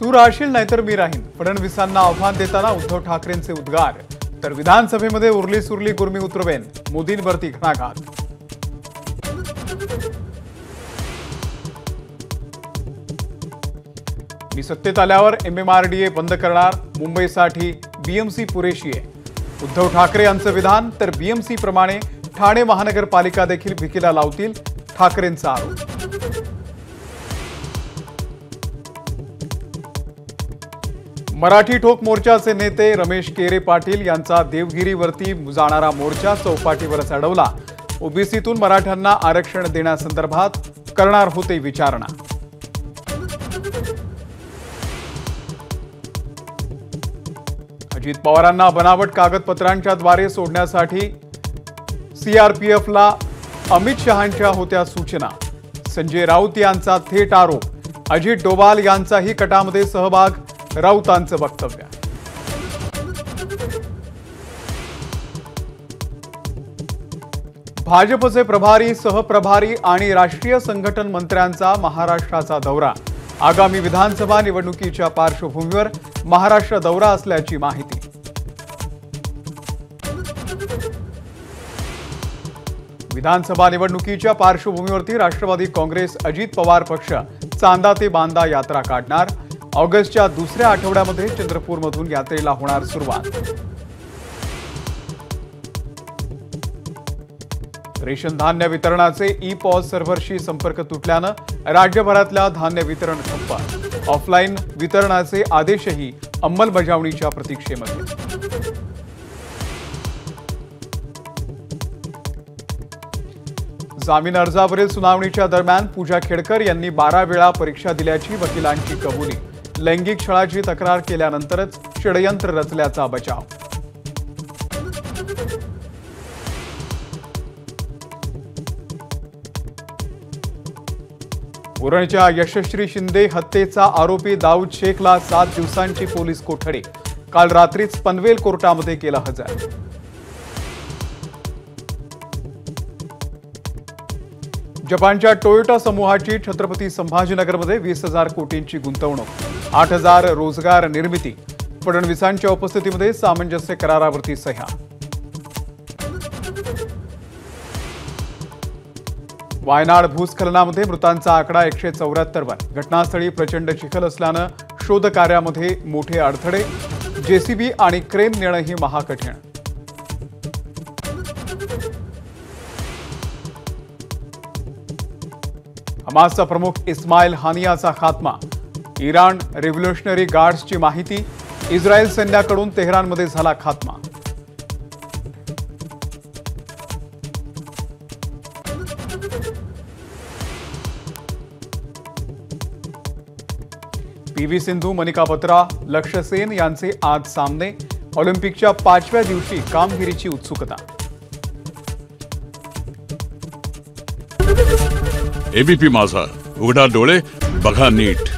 तू राहशील नाहीतर मी राहीन, फडणवीसांना आव्हान देताना उद्धव ठाकरेंचे उद्गार. तर विधानसभेमध्ये उरली सुरली गुरमी उतरवेन, मोदींवरती घणाघात. मी सत्तेत आल्यावर MMRDA बंद करणार, मुंबईसाठी BMC पुरेशी आहे. उद्धव ठाकरे यांचं विधान. तर BMC प्रमाणे ठाणे महानगरपालिका देखील भिकीला लावतील, ठाकरेंचा आरोप. मराठी ठोक मोर्चाचे नेते रमेश केरे पाटील यांचा देवगिरीवरती जाणारा मोर्चा चौपाटीवरच अडवला. ओबीसीतून मराठ्यांना आरक्षण देण्यासंदर्भात करणार होते विचारणा. अजित पवारांना बनावट कागदपत्रांच्या द्वारे सोडण्यासाठी CRPFला अमित शहांच्या होत्या सूचना. संजय राऊत यांचा थेट आरोप. अजित डोभाल यांचाही कटामध्ये सहभाग, राऊतांचं वक्तव्य. भाजपचे प्रभारी, सहप्रभारी आणि राष्ट्रीय संघटन मंत्र्यांचा महाराष्ट्राचा दौरा. आगामी विधानसभा निवडणुकीच्या पार्श्वभूमीवर महाराष्ट्र दौरा असल्याची माहिती. विधानसभा निवडणुकीच्या पार्श्वभूमीवरती राष्ट्रवादी काँग्रेस अजित पवार पक्ष चांदा ते बांदा यात्रा काढणार. ऑगस्टच्या दुसऱ्या आठवड्यामध्ये चंद्रपूरमधून यात्रेला होणार सुरुवात. रेशन धान्य वितरणाचे ई-पॉस सर्व्हरशी संपर्क तुटल्यानं राज्यभरातल्या धान्य वितरण ठप्प. ऑफलाईन वितरणाचे आदेशही अंमलबजावणीच्या प्रतीक्षेमध्ये. जामीन अर्जावरील सुनावणीच्या दरम्यान पूजा खेडकर यांनी 12 वेळा परीक्षा दिल्याची वकिलांची कबुली. लैंगिक छळाची तक्रार केल्यानंतरच षडयंत्र रचल्याचा बचाव. उरणच्या यशश्री शिंदे हत्येचा आरोपी दाऊद शेखला 7 दिवसांची पोलीस कोठडी. काल रात्रीच पनवेल कोर्टामध्ये केला हजर. जपानच्या टोयोटा समूहाची छत्रपती संभाजीनगरमध्ये 20,000 कोटींची गुंतवणूक. 8,000 रोजगार निर्मिती. फडणवीसांच्या उपस्थितीमध्ये सामंजस्य करारावरती सह्या. वायनाड भूस्खलनामध्ये मृतांचा आकडा 174 वर. घटनास्थळी प्रचंड चिखल असल्यानं शोध कार्यामध्ये मोठे अडथळे. JCB आणि क्रेन नेणंही महाकठीण. हमासचा प्रमुख इस्माईल हानियाचा खात्मा. इराण रिव्होल्युशनरी गार्ड्सची माहिती. इस्रायल सैन्याकडून तेहरानमध्ये झाला खात्मा. PV सिंधू, मनिका बत्रा, लक्ष्य सेन यांचे आज सामने. ऑलिम्पिकच्या 5व्या दिवशी कामगिरीची उत्सुकता. ABP माझा, उघडा डोळे बघा नीट.